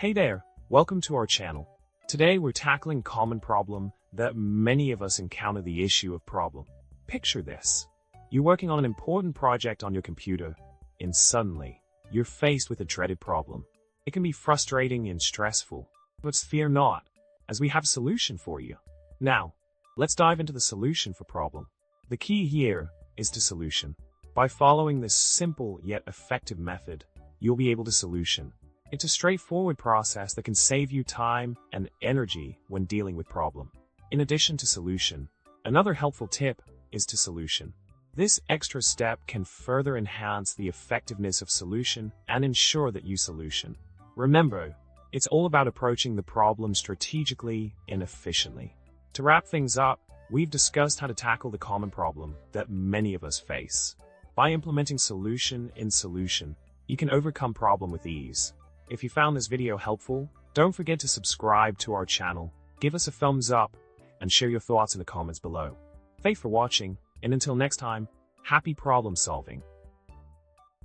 Hey there, welcome to our channel. Today we're tackling a common problem that many of us encounter, the issue of problem. Picture this. You're working on an important project on your computer, and suddenly, you're faced with a dreaded problem. It can be frustrating and stressful, but fear not, as we have a solution for you. Now, let's dive into the solution for problem. The key here is to solution. By following this simple yet effective method, you'll be able to solution. It's a straightforward process that can save you time and energy when dealing with problem. In addition to solution, another helpful tip is to solution. This extra step can further enhance the effectiveness of solution and ensure that you solution. Remember, it's all about approaching the problem strategically and efficiently. To wrap things up, we've discussed how to tackle the common problem that many of us face. By implementing solution in solution, you can overcome problem with ease. If you found this video helpful, don't forget to subscribe to our channel, give us a thumbs up, and share your thoughts in the comments below. Thanks for watching, and until next time, happy problem solving.